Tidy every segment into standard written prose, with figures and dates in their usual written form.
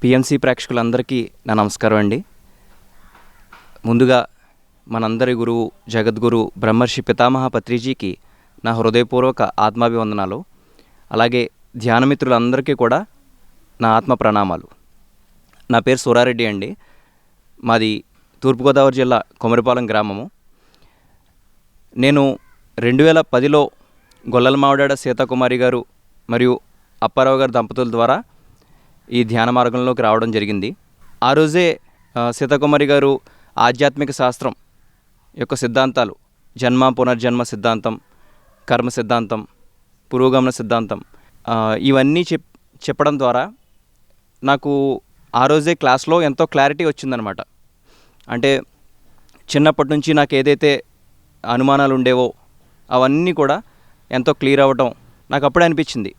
PMC ప్రేక్షకులందరికీ నా నమస్కారం అండి. ముందుగా మనందరి గురువు జగద్గురు బ్రహ్మర్షి పితామహ పత్రిజీకి నా హృదయపూర్వక ఆత్మాభివందనాలు. అలాగే ధ్యానమిత్రులందరికీ కూడా నా ఆత్మ ప్రణామాలు. నా పేరు సూరారెడ్డి అండి. మాది తూర్పుగోదావరి జిల్లా కొమరిపాలెం గ్రామము. నేను 2010లో గొల్లలమావిడాడ సీతాకుమారి గారు మరియు అప్పారావు గారు దంపతుల ద్వారా ఈ ధ్యాన మార్గంలోకి రావడం జరిగింది. ఆ రోజే సీతాకుమారి గారు ఆధ్యాత్మిక శాస్త్రం యొక్క సిద్ధాంతాలు, జన్మ పునర్జన్మ సిద్ధాంతం, కర్మ సిద్ధాంతం, పురోగమన సిద్ధాంతం, ఇవన్నీ చెప్పడం ద్వారా నాకు ఆ రోజే క్లాస్లో ఎంతో క్లారిటీ వచ్చిందనమాట. అంటే చిన్నప్పటి నుంచి నాకు ఏదైతే అనుమానాలు ఉండేవో అవన్నీ కూడా ఎంతో క్లియర్ అవ్వటం నాకు అప్పుడే అనిపించింది.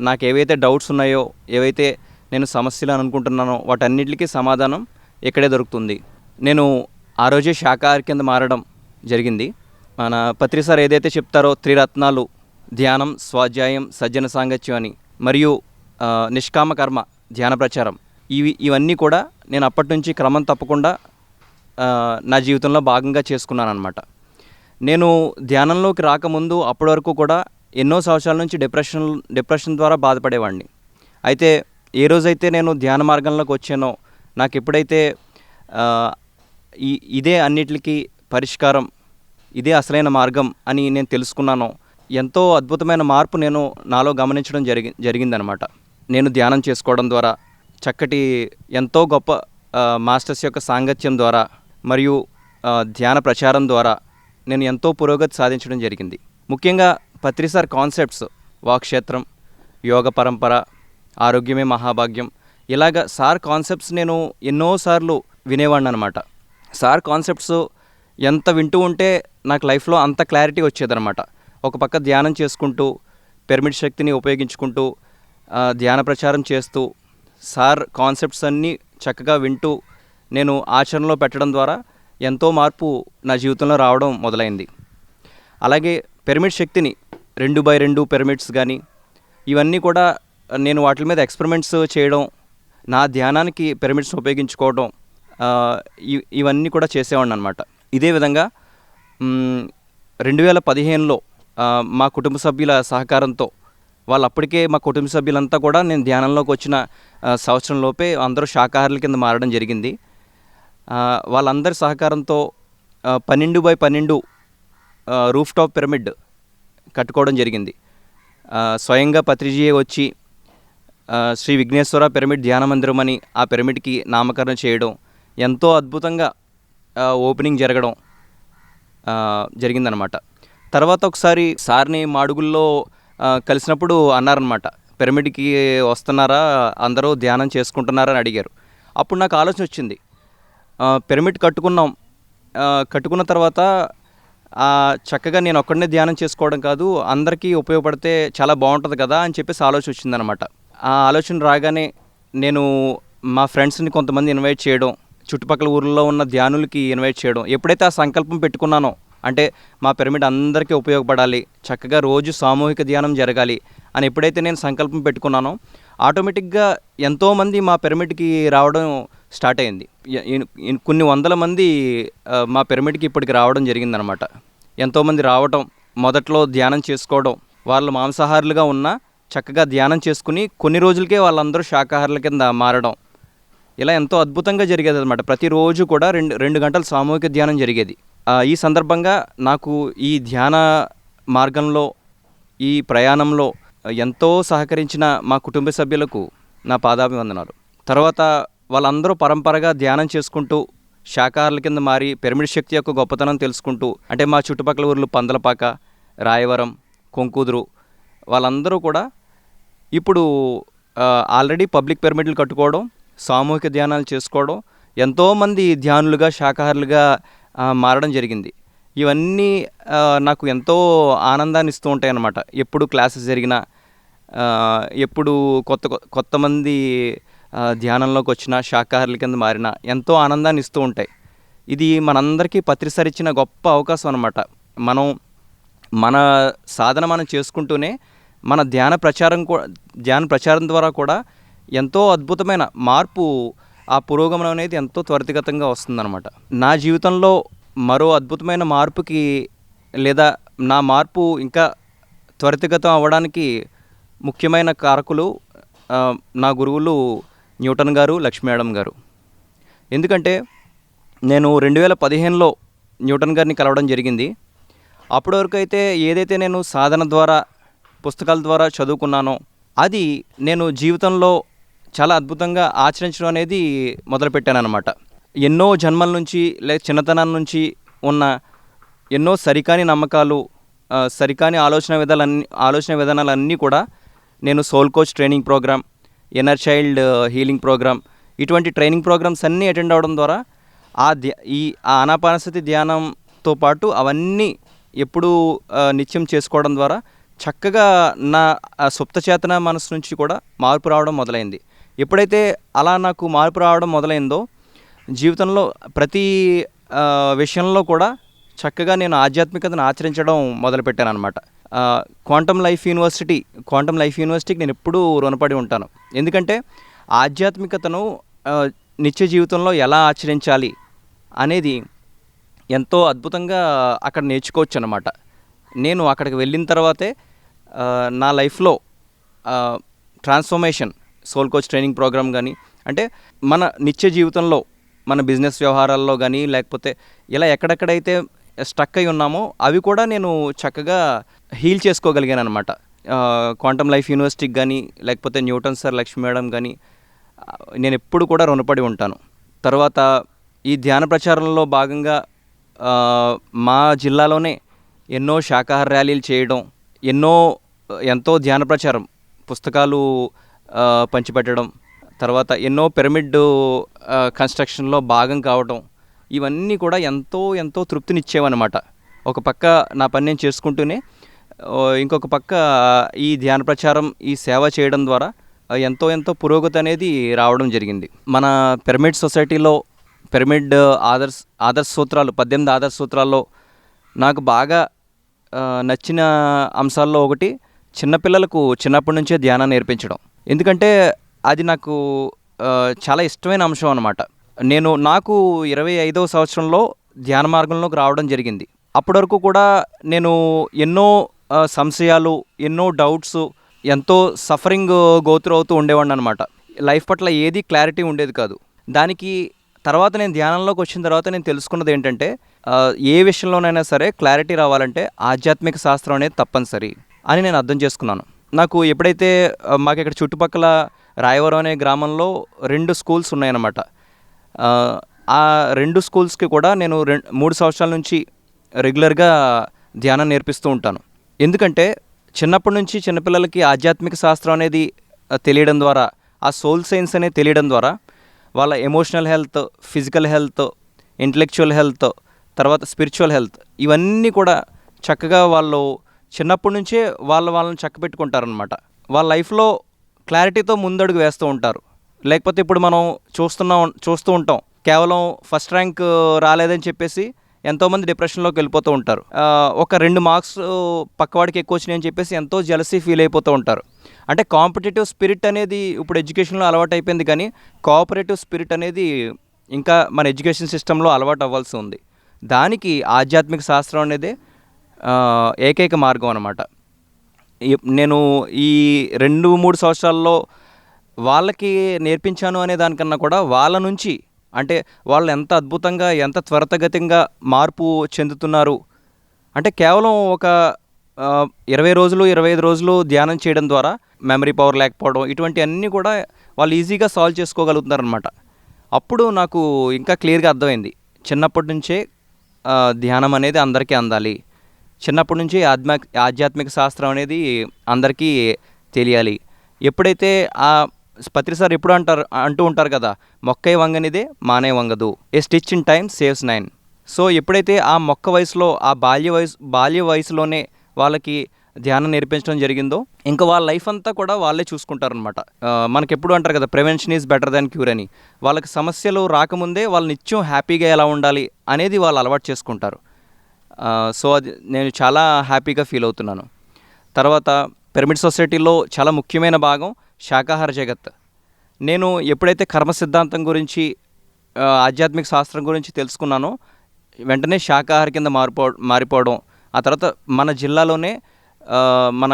నాకు ఏవైతే డౌట్స్ ఉన్నాయో, ఏవైతే నేను సమస్యలు అని అనుకుంటున్నానో వాటన్నిటికీ సమాధానం ఇక్కడే దొరుకుతుంది. నేను ఆ రోజే శాకాహారి కింద మారడం జరిగింది. మన పత్రి సార్ ఏదైతే చెప్తారో త్రిరత్నాలు, ధ్యానం, స్వాధ్యాయం, సజ్జన సాంగత్యం అని, మరియు నిష్కామ కర్మ, ధ్యాన ప్రచారం, ఇవన్నీ కూడా నేను అప్పటి నుంచి క్రమం తప్పకుండా నా జీవితంలో భాగంగా చేసుకున్నాను అనమాట. నేను ధ్యానంలోకి రాకముందు అప్పటి వరకు కూడా ఎన్నో సంవత్సరాల నుంచి డిప్రెషన్ ద్వారా బాధపడేవాడిని. అయితే ఏ రోజైతే నేను ధ్యాన మార్గంలోకి వచ్చానో, నాకు ఎప్పుడైతే ఇదే అన్నిటికీ పరిష్కారం, ఇదే అసలైన మార్గం అని నేను తెలుసుకున్నానో, ఎంతో అద్భుతమైన మార్పు నేను నాలో గమనించడం జరిగిందనమాట. నేను ధ్యానం చేసుకోవడం ద్వారా, చక్కటి ఎంతో గొప్ప మాస్టర్స్ యొక్క సాంగత్యం ద్వారా మరియు ధ్యాన ప్రచారం ద్వారా నేను ఎంతో పురోగతి సాధించడం జరిగింది. ముఖ్యంగా పత్రి సార్ కాన్సెప్ట్స్, వాక్క్షేత్రం, యోగ పరంపర, ఆరోగ్యమే మహాభాగ్యం, ఇలాగ సార్ కాన్సెప్ట్స్ నేను ఎన్నోసార్లు వినేవాడిని అనమాట. సార్ కాన్సెప్ట్స్ ఎంత వింటూ ఉంటే నాకు లైఫ్లో అంత క్లారిటీ వచ్చేదనమాట. ఒక పక్క ధ్యానం చేసుకుంటూ, పిరమిడ్ శక్తిని ఉపయోగించుకుంటూ, ధ్యాన ప్రచారం చేస్తూ, సార్ కాన్సెప్ట్స్ అన్నీ చక్కగా వింటూ నేను ఆచరణలో పెట్టడం ద్వారా ఎంతో మార్పు నా జీవితంలో రావడం మొదలైంది. అలాగే పిరమిడ్ శక్తిని 2x2 పిరమిడ్స్ కానీ ఇవన్నీ కూడా నేను వాటి మీద ఎక్స్పెరిమెంట్స్ చేయడం, నా ధ్యానానికి పిరమిడ్స్ ఉపయోగించుకోవడం, ఇవన్నీ కూడా చేసేవాడిని అనమాట. ఇదే విధంగా 2015లో మా కుటుంబ సభ్యుల సహకారంతో, అప్పటికే మా కుటుంబ సభ్యులంతా కూడా నేను ధ్యానంలోకి వచ్చిన సంవత్సరంలోపే అందరూ శాకాహారుల కింద మారడం జరిగింది. వాళ్ళందరి సహకారంతో 12x12 రూఫ్ టాప్ పిరమిడ్ కట్టుకోవడం జరిగింది. స్వయంగా పత్రిజీయే వచ్చి శ్రీ విఘ్నేశ్వర పిరమిడ్ ధ్యాన మందిరం అని ఆ పిరమిడ్కి నామకరణం చేయడం, ఎంతో అద్భుతంగా ఓపెనింగ్ జరగడం జరిగిందనమాట. తర్వాత ఒకసారి సార్ని మాడుగుల్లో కలిసినప్పుడు అన్నారనమాట, పిరమిడ్కి వస్తున్నారా, అందరూ ధ్యానం చేసుకుంటున్నారా అని అడిగారు. అప్పుడు నాకు ఆలోచన వచ్చింది, పిరమిడ్ కట్టుకున్న తర్వాత చక్కగా నేను ఒక్కడనే ధ్యానం చేసుకోవడం కాదు, అందరికీ ఉపయోగపడితే చాలా బాగుంటుంది కదా అని చెప్పేసి ఆలోచన వచ్చిందనమాట. ఆ ఆలోచన రాగానే నేను మా ఫ్రెండ్స్ని కొంతమంది ఇన్వైట్ చేయడం, చుట్టుపక్కల ఊర్లో ఉన్న ధ్యానులకి ఇన్వైట్ చేయడం. ఎప్పుడైతే ఆ సంకల్పం పెట్టుకున్నానో, అంటే మా పిరమిడ్ అందరికీ ఉపయోగపడాలి, చక్కగా రోజు సామూహిక ధ్యానం జరగాలి అని ఎప్పుడైతే నేను సంకల్పం పెట్టుకున్నానో, ఆటోమేటిక్గా ఎంతోమంది మా పిరమిడ్కి రావడం స్టార్ట్ అయింది. కొన్ని వందల మంది మా పిరమిడ్కి ఇప్పటికి రావడం జరిగిందనమాట. ఎంతోమంది రావటం, మొదట్లో ధ్యానం చేసుకోవడం, వాళ్ళు మాంసాహారులుగా ఉన్నా చక్కగా ధ్యానం చేసుకుని కొన్ని రోజులకే వాళ్ళందరూ శాకాహారుల కింద మారడం, ఇలా ఎంతో అద్భుతంగా జరిగేది అనమాట. ప్రతిరోజు కూడా 2 గంటలు సామూహిక ధ్యానం జరిగేది. ఈ సందర్భంగా నాకు ఈ ధ్యాన మార్గంలో, ఈ ప్రయాణంలో ఎంతో సహకరించిన మా కుటుంబ సభ్యులకు నా పాదాభివందనాలు. తర్వాత వాళ్ళందరూ పరంపరగా ధ్యానం చేసుకుంటూ శాకాహారుల కింద మారి పిరమిడ్ శక్తి యొక్క గొప్పతనం తెలుసుకుంటూ, అంటే మా చుట్టుపక్కల ఊర్లు పందలపాక, రాయవరం, కొంకుదురు, వాళ్ళందరూ కూడా ఇప్పుడు ఆల్రెడీ పబ్లిక్ పిరమిడ్లు కట్టుకోవడం, సామూహిక ధ్యానాలు చేసుకోవడం, ఎంతోమంది ధ్యానులుగా, శాకాహారులుగా మారడం జరిగింది. ఇవన్నీ నాకు ఎంతో ఆనందాన్ని ఇస్తూ ఉంటాయి అన్నమాట. ఎప్పుడు క్లాసెస్ జరిగినా, ఎప్పుడు కొత్త మంది ధ్యానంలోకి వచ్చిన, శాకాహారుల కింద మారిన ఎంతో ఆనందాన్ని ఇస్తూ ఉంటాయి. ఇది మనందరికీ పత్రిసరిచ్చిన గొప్ప అవకాశం అన్నమాట. మన సాధన మనం చేసుకుంటూనే మన ధ్యాన ప్రచారం ద్వారా కూడా ఎంతో అద్భుతమైన మార్పు, ఆ పురోగమనం అనేది ఎంతో త్వరితగతంగా వస్తుందన్నమాట. నా జీవితంలో మరో అద్భుతమైన మార్పుకి లేదా నా మార్పు ఇంకా త్వరితగతం అవ్వడానికి ముఖ్యమైన కారకులు నా గురువులు న్యూటన్ గారు, లక్ష్మీ మేడం గారు. ఎందుకంటే నేను 2015లో న్యూటన్ గారిని కలవడం జరిగింది. అప్పటి వరకు అయితే ఏదైతే నేను సాధన ద్వారా, పుస్తకాల ద్వారా చదువుకున్నానో అది నేను జీవితంలో చాలా అద్భుతంగా ఆచరించడం అనేది మొదలుపెట్టాను అన్నమాట. ఎన్నో జన్మల నుంచి చిన్నతనం నుంచి ఉన్న ఎన్నో సరికాని నమ్మకాలు, సరికాని ఆలోచన విధానాలన్నీ కూడా నేను soul coach training program, inner child healing program, ఇటువంటి ట్రైనింగ్ ప్రోగ్రామ్స్ అన్నీ అటెండ్ అవ్వడం ద్వారా ఈ ఆనాపానసతి ధ్యానంతో పాటు అవన్నీ ఎప్పుడూ నిత్యం చేసుకోవడం ద్వారా చక్కగా నా సుప్త చేతన మనసు నుంచి కూడా మార్పు రావడం మొదలైంది. ఎప్పుడైతే అలా నాకు మార్పు రావడం మొదలైందో జీవితంలో ప్రతి విషయంలో కూడా చక్కగా నేను ఆధ్యాత్మికతను ఆచరించడం మొదలుపెట్టాను అనమాట. క్వాంటమ్ లైఫ్ యూనివర్సిటీకి నేను ఎప్పుడూ రుణపడి ఉంటాను. ఎందుకంటే ఆధ్యాత్మికతను నిత్య జీవితంలో ఎలా ఆచరించాలి అనేది ఎంతో అద్భుతంగా అక్కడ నేర్చుకోవచ్చు అన్నమాట. నేను అక్కడికి వెళ్ళిన తర్వాతే నా లైఫ్లో transformation, soul coach training program కానీ, అంటే మన నిత్య జీవితంలో మన బిజినెస్ వ్యవహారాల్లో కానీ, లేకపోతే ఇలా ఎక్కడెక్కడైతే స్టక్ అయి ఉన్నామో అవి కూడా నేను చక్కగా హీల్ చేసుకోగలిగాను అనమాట. క్వాంటమ్ లైఫ్ యూనివర్సిటీకి కానీ, లేకపోతే న్యూటన్ సార్, లక్ష్మీ మేడం కానీ నేను ఎప్పుడు కూడా రుణపడి ఉంటాను. తర్వాత ఈ ధ్యాన ప్రచారంలో భాగంగా మా జిల్లాలోనే ఎన్నో శాకాహార ర్యాలీలు చేయడం, ఎంతో ధ్యాన ప్రచారం పుస్తకాలు పంచిపెట్టడం, తర్వాత ఎన్నో పిరమిడ్ కన్స్ట్రక్షన్లో భాగం కావడం, ఇవన్నీ కూడా ఎంతో తృప్తినిచ్చేవన్నమాట. ఒక పక్క నా పని నేను చేసుకుంటూనే ఇంకొక పక్క ఈ ధ్యాన ప్రచారం, ఈ సేవ చేయడం ద్వారా ఎంతో పురోగతి అనేది రావడం జరిగింది. మన పిరమిడ్ సొసైటీలో పిరమిడ్ ఆదర్శ సూత్రాలు, 18 ఆదర్శ సూత్రాల్లో నాకు బాగా నచ్చిన అంశాల్లో ఒకటి చిన్నపిల్లలకు చిన్నప్పటి నుంచే ధ్యానం నేర్పించడం. ఎందుకంటే అది నాకు చాలా ఇష్టమైన అంశం అన్నమాట. నాకు 25వ సంవత్సరంలో ధ్యాన మార్గంలోకి రావడం జరిగింది. అప్పటి వరకు కూడా నేను ఎన్నో సంశయాలు, ఎన్నో డౌట్స్, ఎంతో సఫరింగ్ గోత్రు అవుతూ ఉండేవాడిని అనమాట. లైఫ్ పట్ల ఏది క్లారిటీ ఉండేది కాదు. దానికి తర్వాత నేను ధ్యానంలోకి వచ్చిన తర్వాత నేను తెలుసుకున్నది ఏంటంటే ఏ విషయంలోనైనా సరే క్లారిటీ రావాలంటే ఆధ్యాత్మిక శాస్త్రం అనేది తప్పనిసరి అని నేను అర్థం చేసుకున్నాను. నాకు ఎప్పుడైతే మాకు ఇక్కడ చుట్టుపక్కల రాయవరం అనే గ్రామంలో 2 స్కూల్స్ ఉన్నాయన్నమాట. ఆ 2 స్కూల్స్కి కూడా నేను 3 సంవత్సరాల నుంచి రెగ్యులర్గా ధ్యానం నేర్పిస్తూ ఉంటాను. ఎందుకంటే చిన్నప్పటి నుంచి చిన్నపిల్లలకి ఆధ్యాత్మిక శాస్త్రం అనేది తెలియడం ద్వారా, ఆ సోల్ సైన్స్ అనేది తెలియడం ద్వారా వాళ్ళ emotional health, physical health, intellectual health, తర్వాత స్పిరిచువల్ హెల్త్, ఇవన్నీ కూడా చక్కగా వాళ్ళు చిన్నప్పటి నుంచే వాళ్ళని చక్కబెట్టుకుంటారనమాట. వాళ్ళ లైఫ్లో క్లారిటీతో ముందడుగు వేస్తూ ఉంటారు. లేకపోతే ఇప్పుడు మనం చూస్తూ ఉంటాం, కేవలం ఫస్ట్ ర్యాంక్ రాలేదని చెప్పేసి ఎంతోమంది డిప్రెషన్లోకి వెళ్ళిపోతూ ఉంటారు. ఒక 2 మార్క్స్ పక్కవాడికి ఎక్కువ వచ్చినాయని చెప్పేసి ఎంతో జెలసీ ఫీల్ అయిపోతూ ఉంటారు. అంటే కాంపిటేటివ్ స్పిరిట్ అనేది ఇప్పుడు ఎడ్యుకేషన్లో అలవాటు అయిపోయింది, కానీ కోఆపరేటివ్ స్పిరిట్ అనేది ఇంకా మన ఎడ్యుకేషన్ సిస్టంలో అలవాటు అవ్వాల్సి ఉంది. దానికి ఆధ్యాత్మిక శాస్త్రం అనేది ఏకైక మార్గం అన్నమాట. నేను ఈ 2-3 సంవత్సరాల్లో వాళ్ళకి నేర్పించాను అనే దానికన్నా కూడా వాళ్ళ నుంచి, అంటే వాళ్ళు ఎంత అద్భుతంగా, ఎంత త్వరితగతిగా మార్పు చెందుతున్నారు. అంటే కేవలం ఒక 20 రోజులు, 25 రోజులు ధ్యానం చేయడం ద్వారా మెమరీ పవర్ లేకపోవడం, ఇటువంటి అన్నీ కూడా వాళ్ళు ఈజీగా సాల్వ్ చేసుకోగలుగుతున్నారనమాట. అప్పుడు నాకు ఇంకా క్లియర్గా అర్థమైంది, చిన్నప్పటి నుంచే ధ్యానం అనేది అందరికీ అందాలి, చిన్నప్పటి నుంచి ఆధ్యాత్మిక శాస్త్రం అనేది అందరికీ తెలియాలి. ఎప్పుడైతే పత్రిసారి ఎప్పుడు అంటూ ఉంటారు కదా, మొక్కై వంగనిదే మానే వంగదు, a stitch in time saves 9. So ఎప్పుడైతే ఆ మొక్క వయసులో, ఆ బాల్య వయసులోనే వాళ్ళకి ధ్యానం నేర్పించడం జరిగిందో ఇంకా వాళ్ళ లైఫ్ అంతా కూడా వాళ్ళే చూసుకుంటారనమాట. మనకి ఎప్పుడు అంటారు కదా, prevention is better than cure అని. వాళ్ళకి సమస్యలు రాకముందే వాళ్ళు నిత్యం హ్యాపీగా ఎలా ఉండాలి అనేది వాళ్ళు అలవాటు చేసుకుంటారు. సో అది నేను చాలా హ్యాపీగా ఫీల్ అవుతున్నాను. తర్వాత పిరమిడ్ సొసైటీలో చాలా ముఖ్యమైన భాగం శాకాహార జగత్. నేను ఎప్పుడైతే కర్మ సిద్ధాంతం గురించి ఆధ్యాత్మిక శాస్త్రం గురించి తెలుసుకున్నానో వెంటనే శాకాహారి కింద మారిపోవడం, ఆ తర్వాత మన జిల్లాలోనే మన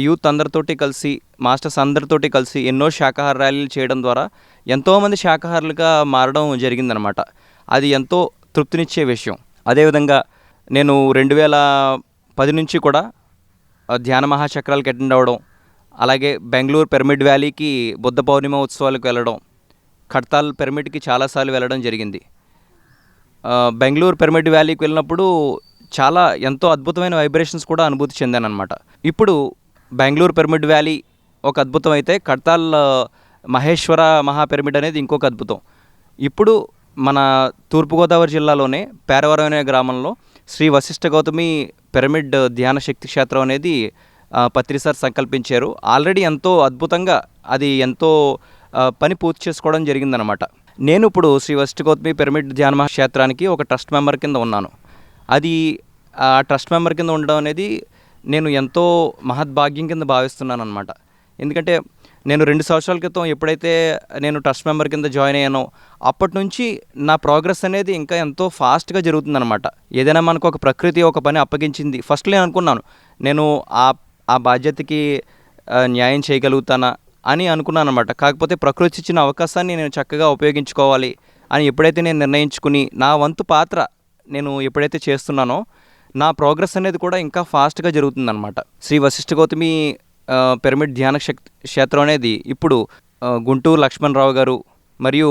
యూత్ అందరితోటి కలిసి, మాస్టర్స్ అందరితోటి కలిసి ఎన్నో శాకాహార ర్యాలీలు చేయడం ద్వారా ఎంతోమంది శాకాహారులుగా మారడం జరిగిందనమాట. అది ఎంతో తృప్తినిచ్చే విషయం. అదేవిధంగా నేను 2010 నుంచి కూడా ధ్యాన మహాచక్రాలకు అటెండ్ అవ్వడం, అలాగే బెంగళూరు పిరమిడ్ వ్యాలీకి బుద్ధ పౌర్ణిమ ఉత్సవాలకు వెళ్ళడం, ఖడ్తాల్ పిరమిడ్కి చాలాసార్లు వెళ్ళడం జరిగింది. బెంగళూరు పిరమిడ్ వ్యాలీకి వెళ్ళినప్పుడు చాలా ఎంతో అద్భుతమైన వైబ్రేషన్స్ కూడా అనుభూతి చెందాను అనమాట. ఇప్పుడు బెంగళూరు పిరమిడ్ వ్యాలీ ఒక అద్భుతం అయితే ఖడ్తాల్ మహేశ్వర మహాపిరమిడ్ అనేది ఇంకొక అద్భుతం. ఇప్పుడు మన తూర్పుగోదావరి జిల్లాలోనే పేరవరం అనే గ్రామంలో శ్రీ వశిష్ఠ గౌతమి పిరమిడ్ ధ్యాన శక్తి క్షేత్రం అనేది పత్రి సార్ సంకల్పించారు. ఆల్రెడీ ఎంతో అద్భుతంగా అది ఎంతో పని పూర్తి చేసుకోవడం జరిగిందనమాట. నేను ఇప్పుడు శ్రీ వశిష్ఠ గౌతమి పిరమిడ్ ధ్యాన మహాక్షేత్రానికి ఒక ట్రస్ట్ మెంబర్ కింద ఉన్నాను. అది ఆ ట్రస్ట్ మెంబర్ కింద ఉండడం అనేది నేను ఎంతో మహద్భాగ్యం కింద భావిస్తున్నాను అనమాట. ఎందుకంటే నేను 2 సంవత్సరాల క్రితం ఎప్పుడైతే నేను ట్రస్ట్ మెంబర్ కింద జాయిన్ అయ్యానో అప్పటి నుంచి నా ప్రోగ్రెస్ అనేది ఇంకా ఎంతో ఫాస్ట్గా జరుగుతుందన్నమాట. ఏదైనా మనకు ఒక ప్రకృతి ఒక పని అప్పగించింది, ఫస్ట్ నేను అనుకున్నాను నేను ఆ బాధ్యతకి న్యాయం చేయగలుగుతానా అని అనుకున్నాను అనమాట. కాకపోతే ప్రకృతి ఇచ్చిన అవకాశాన్ని నేను చక్కగా ఉపయోగించుకోవాలి అని ఎప్పుడైతే నేను నిర్ణయించుకుని నా వంతు పాత్ర నేను ఎప్పుడైతే చేస్తున్నానో నా ప్రోగ్రెస్ అనేది కూడా ఇంకా ఫాస్ట్గా జరుగుతుందన్నమాట. శ్రీ వశిష్ఠ గౌతమి పిరమిడ్ ధ్యాన క్షేత్రం అనేది ఇప్పుడు గుంటూరు లక్ష్మణరావు గారు మరియు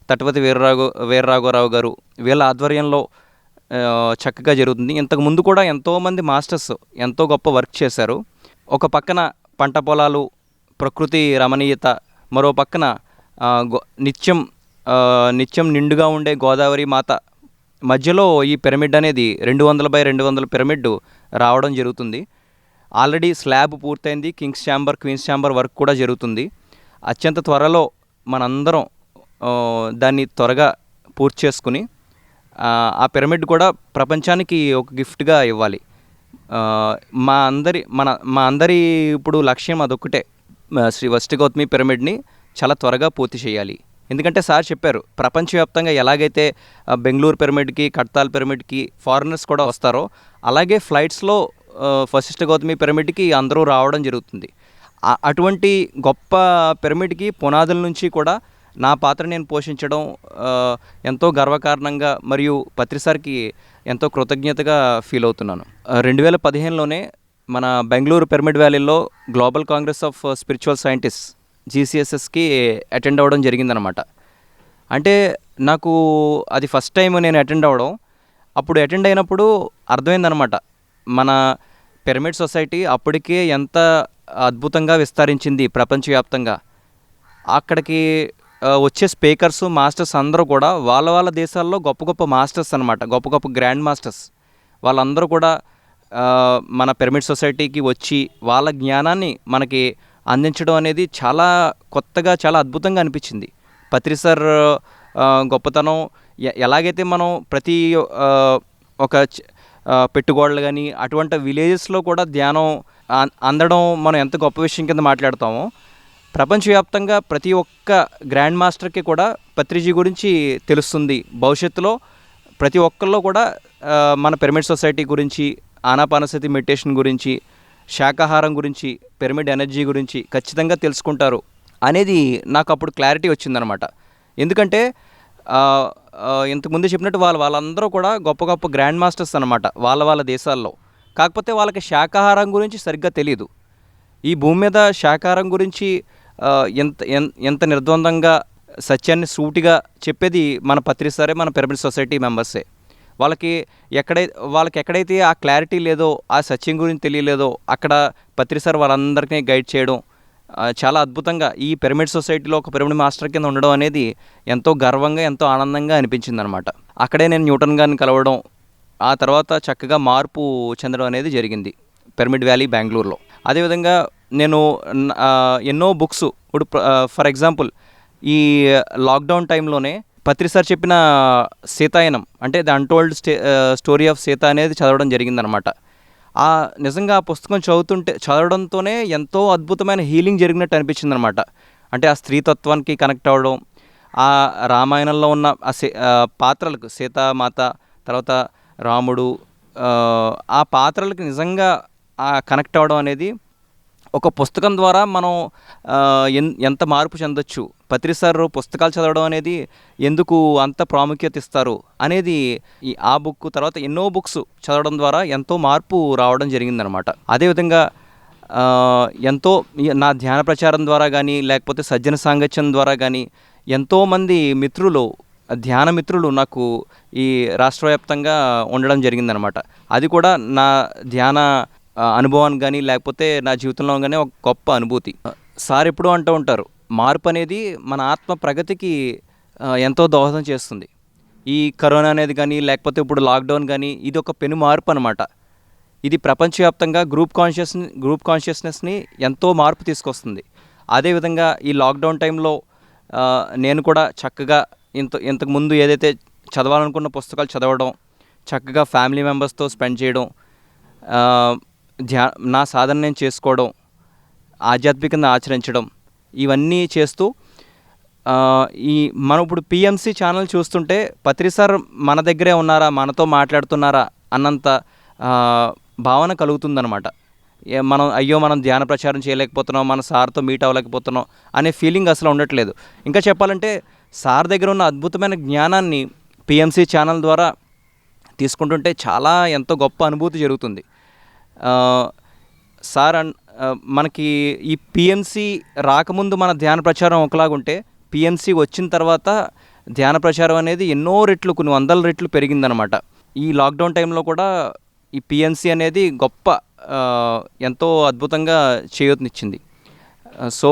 తటవతి వీరరాఘవరావు గారు వీళ్ళ ఆధ్వర్యంలో చక్కగా జరుగుతుంది. ఇంతకు ముందు కూడా ఎంతోమంది మాస్టర్స్ ఎంతో గొప్ప వర్క్ చేశారు. ఒక పక్కన పంట పొలాలు, ప్రకృతి రమణీయత, మరో పక్కన నిత్యం నిండుగా ఉండే గోదావరి మాత మధ్యలో ఈ పిరమిడ్ అనేది 200x200 పిరమిడ్ రావడం జరుగుతుంది. ఆల్రెడీ స్లాబ్ పూర్తయింది. King's chamber, queen's chamber work కూడా జరుగుతుంది. అత్యంత త్వరలో మనందరం దాన్ని త్వరగా పూర్తి చేసుకుని ఆ పిరమిడ్ కూడా ప్రపంచానికి ఒక గిఫ్ట్గా ఇవ్వాలి. మా అందరి ఇప్పుడు లక్ష్యం అదొక్కటే, శ్రీ వశిష్ఠ గౌతమి పిరమిడ్ని చాలా త్వరగా పూర్తి చేయాలి. ఎందుకంటే సార్ చెప్పారు, ప్రపంచవ్యాప్తంగా ఎలాగైతే బెంగళూరు పిరమిడ్కి, ఖడ్తాల్ పిరమిడ్కి ఫారినర్స్ కూడా వస్తారో అలాగే ఫ్లైట్స్లో వశిష్ఠ గౌతమి పిరమిడ్కి అందరూ రావడం జరుగుతుంది. అటువంటి గొప్ప పిరమిడ్కి పునాదుల నుంచి కూడా నా పాత్ర నేను పోషించడం ఎంతో గర్వకారణంగా మరియు పత్రిసార్కి ఎంతో కృతజ్ఞతగా ఫీల్ అవుతున్నాను. 2015లోనే మన బెంగళూరు పిరమిడ్ వ్యాలీలో global congress of spiritual scientist GCSSకి అటెండ్ అవ్వడం జరిగిందనమాట. అంటే నాకు అది ఫస్ట్ టైం నేను అటెండ్ అవ్వడం. అప్పుడు అటెండ్ అయినప్పుడు అర్థమైందనమాట మన పిరమిడ్ సొసైటీ అప్పటికే ఎంత అద్భుతంగా విస్తరించింది ప్రపంచవ్యాప్తంగా. అక్కడికి వచ్చే స్పీకర్స్, మాస్టర్స్ అందరూ కూడా వాళ్ళ దేశాల్లో గొప్ప గొప్ప మాస్టర్స్ అనమాట, గొప్ప గొప్ప గ్రాండ్ మాస్టర్స్. వాళ్ళందరూ కూడా మన పిరమిడ్ సొసైటీకి వచ్చి వాళ్ళ జ్ఞానాన్ని మనకి అందించడం అనేది చాలా కొత్తగా, చాలా అద్భుతంగా అనిపించింది. పత్రి సార్ గొప్పతనం ఎలాగైతే మనం ప్రతి ఒక పెట్టుగోడలు కానీ అటువంటి విలేజెస్లో కూడా ధ్యానం అందడం మనం ఎంత గొప్ప విషయం కింద మాట్లాడతామో, ప్రపంచవ్యాప్తంగా ప్రతి ఒక్క గ్రాండ్ మాస్టర్కి కూడా పత్రిజీ గురించి తెలుస్తుంది. భవిష్యత్తులో ప్రతి ఒక్కరిలో కూడా మన పిరమిడ్ సొసైటీ గురించి, ఆనాపానసతి మెడిటేషన్ గురించి, శాకాహారం గురించి, పిరమిడ్ ఎనర్జీ గురించి ఖచ్చితంగా తెలుసుకుంటారు అనేది నాకు అప్పుడు క్లారిటీ వచ్చిందనమాట. ఎందుకంటే ఇంతకుముందు చెప్పినట్టు వాళ్ళందరూ కూడా గొప్ప గొప్ప గ్రాండ్ మాస్టర్స్ అనమాట వాళ్ళ దేశాల్లో. కాకపోతే వాళ్ళకి శాకాహారం గురించి సరిగ్గా తెలియదు. ఈ భూమి మీద శాకాహారం గురించి ఎంత నిర్ద్వందంగా సత్యాన్ని సూటిగా చెప్పేది మన పత్రిసారే, మన పిరమిడ్ సొసైటీ మెంబర్సే. వాళ్ళకి ఎక్కడైతే ఆ క్లారిటీ లేదో, ఆ సత్యం గురించి తెలియలేదో అక్కడ పత్రిసార్ వాళ్ళందరికీ గైడ్ చేయడం చాలా అద్భుతంగా ఈ పిరమిడ్ సొసైటీలో ఒక పిరమిడ్ మాస్టర్ కింద ఉండడం అనేది ఎంతో గర్వంగా, ఎంతో ఆనందంగా అనిపించింది అనమాట. అక్కడే నేను న్యూటన్ గారిని కలవడం, ఆ తర్వాత చక్కగా మార్పు చెందడం అనేది జరిగింది పిరమిడ్ వ్యాలీ బెంగళూరులో. అదేవిధంగా నేను ఎన్నో బుక్స్, ఇప్పుడు ఫర్ ఎగ్జాంపుల్ ఈ లాక్డౌన్ టైంలోనే పత్రిసార్ చెప్పిన సీతాయనం అంటే the untold story of Sita అనేది చదవడం జరిగిందనమాట. నిజంగా ఆ పుస్తకం చదవడంతోనే ఎంతో అద్భుతమైన హీలింగ్ జరిగినట్టు అనిపించింది అనమాట. అంటే ఆ స్త్రీతత్వానికి కనెక్ట్ అవ్వడం, ఆ రామాయణంలో ఉన్న పాత్రలకు సీతామాత, తర్వాత రాముడు, ఆ పాత్రలకు నిజంగా కనెక్ట్ అవ్వడం అనేది ఒక పుస్తకం ద్వారా మనం ఎంత మార్పు చెందొచ్చు, పత్రి సార్ పుస్తకాలు చదవడం అనేది ఎందుకు అంత ప్రాముఖ్యత ఇస్తారు అనేది ఆ బుక్ తర్వాత ఎన్నో బుక్స్ చదవడం ద్వారా ఎంతో మార్పు రావడం జరిగిందనమాట. అదేవిధంగా ఎంతో నా ధ్యాన ప్రచారం ద్వారా కానీ లేకపోతే సజ్జన సాంగత్యం ద్వారా కానీ ఎంతోమంది మిత్రులు, ధ్యాన మిత్రులు నాకు ఈ రాష్ట్రవ్యాప్తంగా ఉండడం జరిగిందనమాట. అది కూడా నా ధ్యాన అనుభవాన్ని కానీ లేకపోతే నా జీవితంలో కానీ ఒక గొప్ప అనుభూతి. సార్ ఎప్పుడూ అంటూ ఉంటారు, మార్పు అనేది మన ఆత్మ ప్రగతికి ఎంతో దోహదం చేస్తుంది. ఈ కరోనా అనేది కానీ లేకపోతే ఇప్పుడు లాక్డౌన్ కానీ ఇది ఒక పెను మార్పు అనమాట. ఇది ప్రపంచవ్యాప్తంగా గ్రూప్ కాన్షియస్నెస్ని ఎంతో మార్పు తీసుకొస్తుంది. అదేవిధంగా ఈ లాక్డౌన్ టైంలో నేను కూడా చక్కగా ఇంతకుముందు ఏదైతే చదవాలనుకున్న పుస్తకాలు చదవడం, చక్కగా ఫ్యామిలీ మెంబర్స్తో స్పెండ్ చేయడం, నా సాధన నేను చేసుకోవడం, ఆధ్యాత్మికంగా ఆచరించడం, ఇవన్నీ చేస్తూ మనం ఇప్పుడు పిఎంసి ఛానల్ చూస్తుంటే పత్రి సార్ మన దగ్గరే ఉన్నారా, మనతో మాట్లాడుతున్నారా అన్నంత భావన కలుగుతుందన్నమాట. మనం ధ్యాన ప్రచారం చేయలేకపోతున్నాం, మన సార్తో మీట్ అవ్వలేకపోతున్నాం అనే ఫీలింగ్ అసలు ఉండట్లేదు. ఇంకా చెప్పాలంటే సార్ దగ్గర ఉన్న అద్భుతమైన జ్ఞానాన్ని పిఎంసి ఛానల్ ద్వారా తీసుకుంటుంటే చాలా ఎంతో గొప్ప అనుభూతి జరుగుతుంది. సార్ మనకి ఈ పిఎంసి రాకముందు మన ధ్యాన ప్రచారం ఒకలాగుంటే పిఎంసి వచ్చిన తర్వాత ధ్యాన ప్రచారం అనేది ఎన్నో రెట్లు, కొన్ని వందల రెట్లు పెరిగిందనమాట. ఈ లాక్డౌన్ టైంలో కూడా ఈ పిఎంసి అనేది గొప్ప ఎంతో అద్భుతంగా చేయూతనిచ్చింది. సో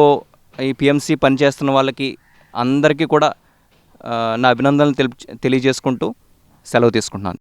ఈ పిఎంసి పనిచేస్తున్న వాళ్ళకి అందరికీ కూడా నా అభినందనలు తెలియజేసుకుంటూ సెలవు తీసుకుంటున్నాను.